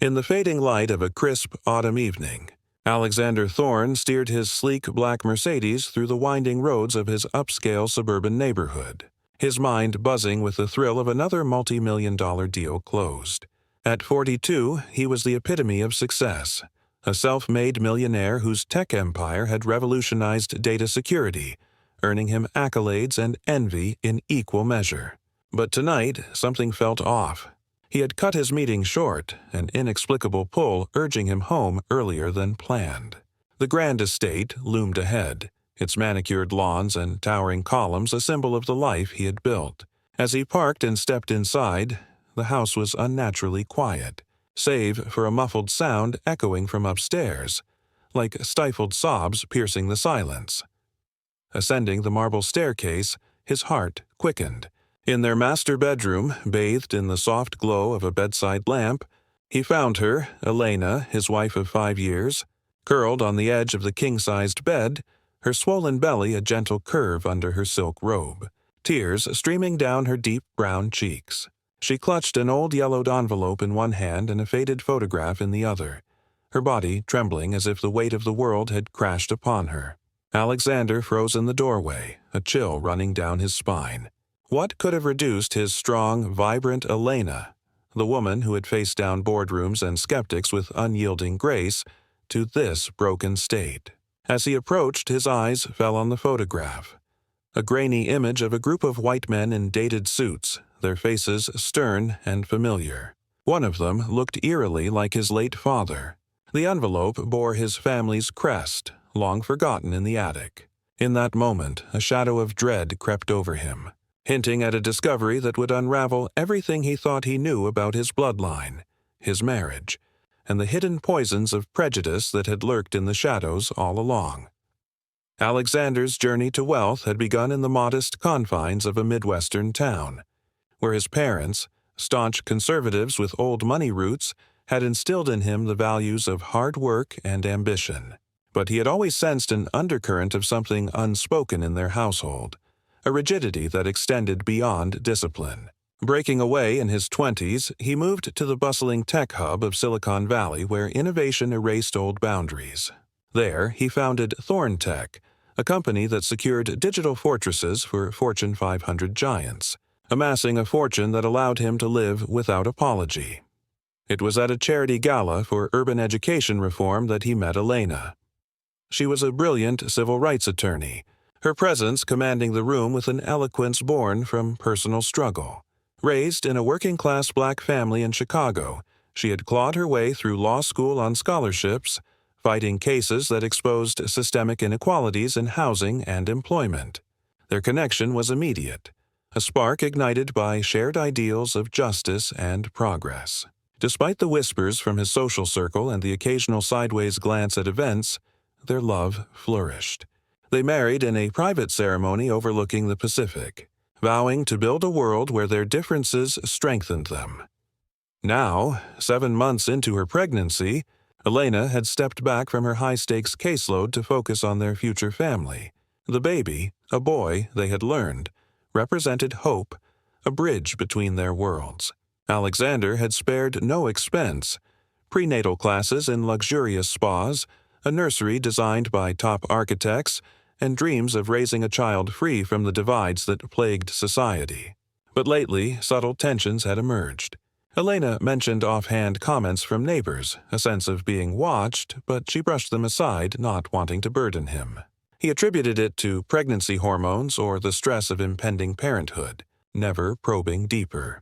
In the fading light of a crisp autumn evening, Alexander Thorne steered his sleek black Mercedes through the winding roads of his upscale suburban neighborhood, his mind buzzing with the thrill of another multi-million-dollar deal closed. At 42, he was the epitome of success, a self-made millionaire whose tech empire had revolutionized data security, earning him accolades and envy in equal measure. But tonight, something felt off. He had cut his meeting short, an inexplicable pull urging him home earlier than planned. The grand estate loomed ahead, its manicured lawns and towering columns a symbol of the life he had built. As he parked and stepped inside, the house was unnaturally quiet, save for a muffled sound echoing from upstairs, like stifled sobs piercing the silence. Ascending the marble staircase, his heart quickened. In their master bedroom, bathed in the soft glow of a bedside lamp, he found her, Elena, his wife of 5 years, curled on the edge of the king-sized bed, her swollen belly a gentle curve under her silk robe, tears streaming down her deep brown cheeks. She clutched an old yellowed envelope in one hand and a faded photograph in the other, her body trembling as if the weight of the world had crashed upon her. Alexander froze in the doorway, a chill running down his spine. What could have reduced his strong, vibrant Elena, the woman who had faced down boardrooms and skeptics with unyielding grace, to this broken state? As he approached, his eyes fell on the photograph. A grainy image of a group of white men in dated suits, their faces stern and familiar. One of them looked eerily like his late father. The envelope bore his family's crest, long forgotten in the attic. In that moment, a shadow of dread crept over him, hinting at a discovery that would unravel everything he thought he knew about his bloodline, his marriage, and the hidden poisons of prejudice that had lurked in the shadows all along. Alexander's journey to wealth had begun in the modest confines of a Midwestern town, where his parents, staunch conservatives with old money roots, had instilled in him the values of hard work and ambition. But he had always sensed an undercurrent of something unspoken in their household, a rigidity that extended beyond discipline. Breaking away in his 20s, he moved to the bustling tech hub of Silicon Valley where innovation erased old boundaries. There, he founded Thorne Tech, a company that secured digital fortresses for Fortune 500 giants, amassing a fortune that allowed him to live without apology. It was at a charity gala for urban education reform that he met Elena. She was a brilliant civil rights attorney, her presence commanding the room with an eloquence born from personal struggle. Raised in a working-class black family in Chicago, she had clawed her way through law school on scholarships, fighting cases that exposed systemic inequalities in housing and employment. Their connection was immediate, a spark ignited by shared ideals of justice and progress. Despite the whispers from his social circle and the occasional sideways glance at events, their love flourished. They married in a private ceremony overlooking the Pacific, vowing to build a world where their differences strengthened them. Now, 7 months into her pregnancy, Elena had stepped back from her high-stakes caseload to focus on their future family. The baby, a boy, they had learned, represented hope, a bridge between their worlds. Alexander had spared no expense: prenatal classes in luxurious spas, a nursery designed by top architects, and dreams of raising a child free from the divides that plagued society. But lately, subtle tensions had emerged. Elena mentioned offhand comments from neighbors, a sense of being watched, but she brushed them aside, not wanting to burden him. He attributed it to pregnancy hormones or the stress of impending parenthood, never probing deeper.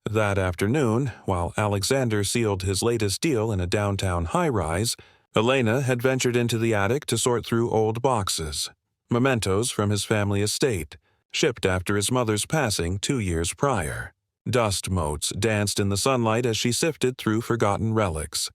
That afternoon, while Alexander sealed his latest deal in a downtown high-rise, Elena had ventured into the attic to sort through old boxes, mementos from his family estate, shipped after his mother's passing 2 years prior. Dust motes danced in the sunlight as she sifted through forgotten relics: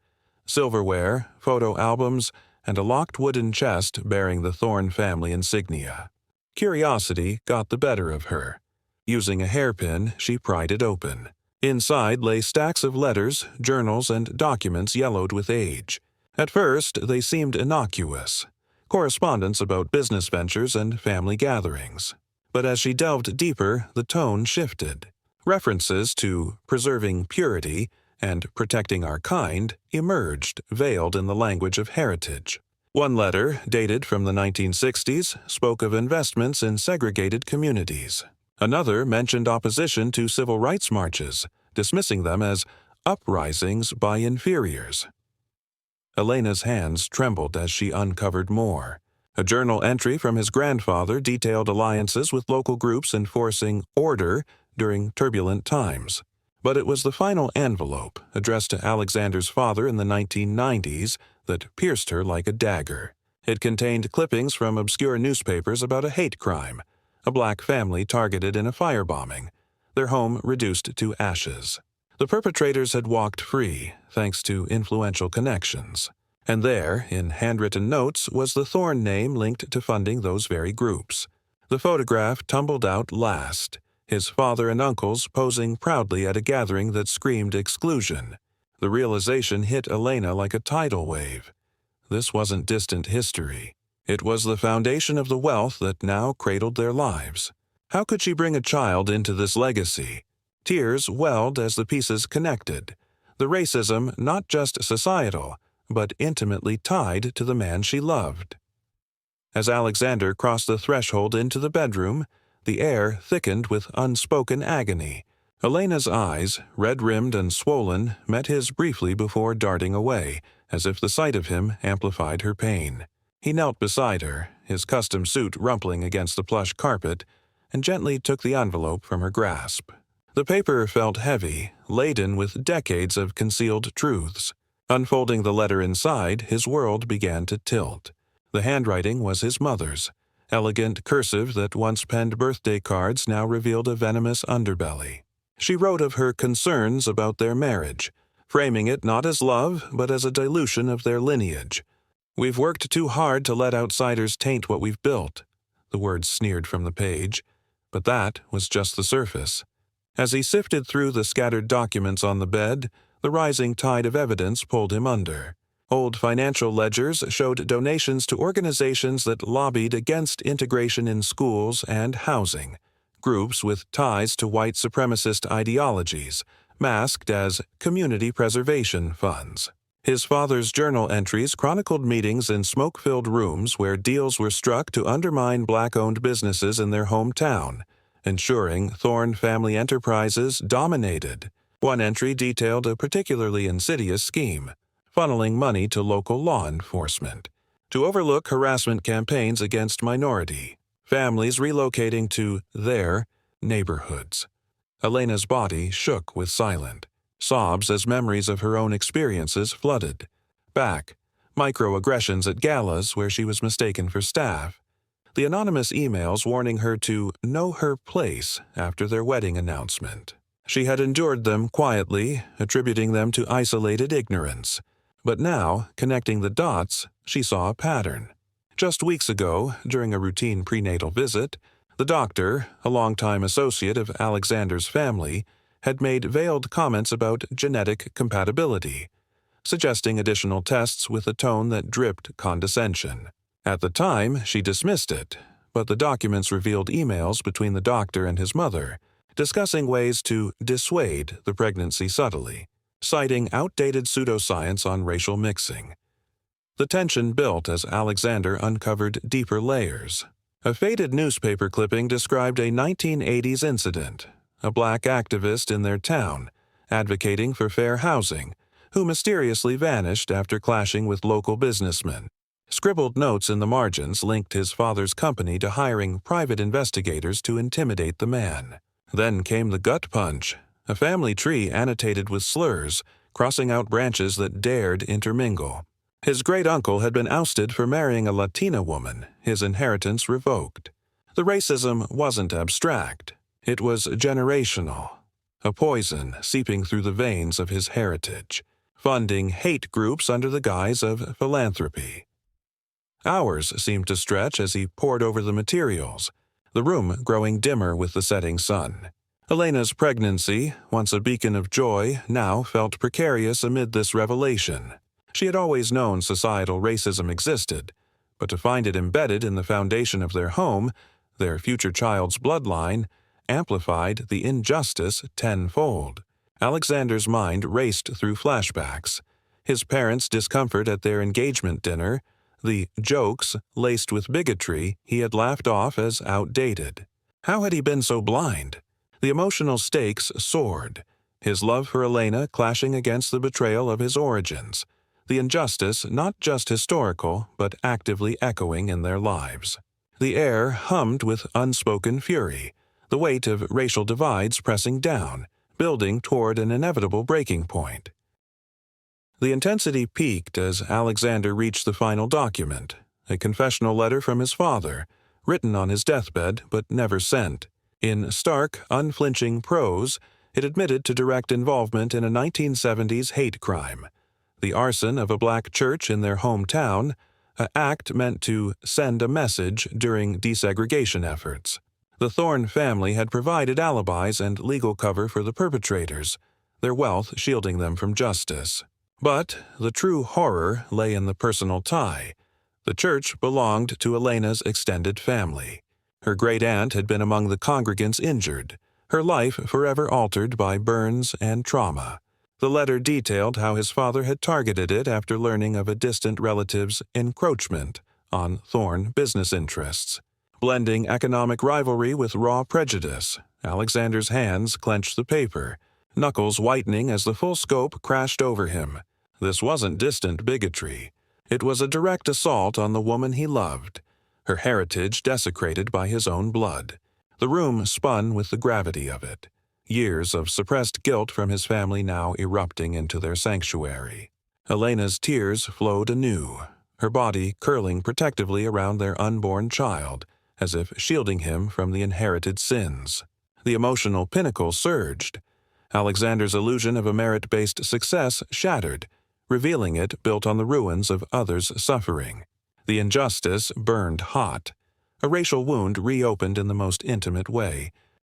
silverware, photo albums, and a locked wooden chest bearing the Thorne family insignia. Curiosity got the better of her. Using a hairpin, she pried it open. Inside lay stacks of letters, journals, and documents yellowed with age. At first, they seemed innocuous, correspondence about business ventures and family gatherings. But as she delved deeper, the tone shifted. References to preserving purity and protecting our kind emerged, veiled in the language of heritage. One letter, dated from the 1960s, spoke of investments in segregated communities. Another mentioned opposition to civil rights marches, dismissing them as uprisings by inferiors. Elena's hands trembled as she uncovered more. A journal entry from his grandfather detailed alliances with local groups enforcing order during turbulent times. But it was the final envelope, addressed to Alexander's father in the 1990s, that pierced her like a dagger. It contained clippings from obscure newspapers about a hate crime, a black family targeted in a firebombing, their home reduced to ashes. The perpetrators had walked free, thanks to influential connections. And there, in handwritten notes, was the Thorne name linked to funding those very groups. The photograph tumbled out last, his father and uncles posing proudly at a gathering that screamed exclusion. The realization hit Elena like a tidal wave. This wasn't distant history. It was the foundation of the wealth that now cradled their lives. How could she bring a child into this legacy? Tears welled as the pieces connected. The racism not just societal, but intimately tied to the man she loved. As Alexander crossed the threshold into the bedroom, the air thickened with unspoken agony. Elena's eyes, red-rimmed and swollen, met his briefly before darting away, as if the sight of him amplified her pain. He knelt beside her, his custom suit rumpling against the plush carpet, and gently took the envelope from her grasp. The paper felt heavy, laden with decades of concealed truths. Unfolding the letter inside, his world began to tilt. The handwriting was his mother's. Elegant cursive that once penned birthday cards now revealed a venomous underbelly. She wrote of her concerns about their marriage, framing it not as love, but as a dilution of their lineage. "We've worked too hard to let outsiders taint what we've built," the words sneered from the page, but that was just the surface. As he sifted through the scattered documents on the bed, the rising tide of evidence pulled him under. Old financial ledgers showed donations to organizations that lobbied against integration in schools and housing, groups with ties to white supremacist ideologies, masked as community preservation funds. His father's journal entries chronicled meetings in smoke-filled rooms where deals were struck to undermine black-owned businesses in their hometown, ensuring Thorne family enterprises dominated. One entry detailed a particularly insidious scheme, funneling money to local law enforcement, to overlook harassment campaigns against minority families relocating to their neighborhoods. Elena's body shook with silent sobs as memories of her own experiences flooded. Back, microaggressions at galas where she was mistaken for staff, the anonymous emails warning her to know her place after their wedding announcement. She had endured them quietly, attributing them to isolated ignorance. But now, connecting the dots, she saw a pattern. Just weeks ago, during a routine prenatal visit, the doctor, a longtime associate of Alexander's family, had made veiled comments about genetic compatibility, suggesting additional tests with a tone that dripped condescension. At the time, she dismissed it, but the documents revealed emails between the doctor and his mother, discussing ways to dissuade the pregnancy subtly, citing outdated pseudoscience on racial mixing. The tension built as Alexander uncovered deeper layers. A faded newspaper clipping described a 1980s incident, a black activist in their town, advocating for fair housing, who mysteriously vanished after clashing with local businessmen. Scribbled notes in the margins linked his father's company to hiring private investigators to intimidate the man. Then came the gut punch, a family tree annotated with slurs, crossing out branches that dared intermingle. His great-uncle had been ousted for marrying a Latina woman, his inheritance revoked. The racism wasn't abstract. It was generational, a poison seeping through the veins of his heritage, funding hate groups under the guise of philanthropy. Hours seemed to stretch as he pored over the materials, the room growing dimmer with the setting sun. Elena's pregnancy, once a beacon of joy, now felt precarious amid this revelation. She had always known societal racism existed, but to find it embedded in the foundation of their home, their future child's bloodline, amplified the injustice tenfold. Alexander's mind raced through flashbacks. His parents' discomfort at their engagement dinner, the jokes laced with bigotry he had laughed off as outdated. How had he been so blind? The emotional stakes soared, his love for Elena clashing against the betrayal of his origins, the injustice not just historical but actively echoing in their lives. The air hummed with unspoken fury, the weight of racial divides pressing down, building toward an inevitable breaking point. The intensity peaked as Alexander reached the final document, a confessional letter from his father, written on his deathbed but never sent. In stark, unflinching prose, it admitted to direct involvement in a 1970s hate crime, the arson of a black church in their hometown, an act meant to send a message during desegregation efforts. The Thorne family had provided alibis and legal cover for the perpetrators, their wealth shielding them from justice. But the true horror lay in the personal tie. The church belonged to Elena's extended family. Her great-aunt had been among the congregants injured, her life forever altered by burns and trauma. The letter detailed how his father had targeted it after learning of a distant relative's encroachment on Thorne business interests. Blending economic rivalry with raw prejudice, Alexander's hands clenched the paper, knuckles whitening as the full scope crashed over him. This wasn't distant bigotry. It was a direct assault on the woman he loved, her heritage desecrated by his own blood. The room spun with the gravity of it, years of suppressed guilt from his family now erupting into their sanctuary. Elena's tears flowed anew, her body curling protectively around their unborn child, as if shielding him from the inherited sins. The emotional pinnacle surged. Alexander's illusion of a merit-based success shattered, revealing it built on the ruins of others' suffering. The injustice burned hot. A racial wound reopened in the most intimate way,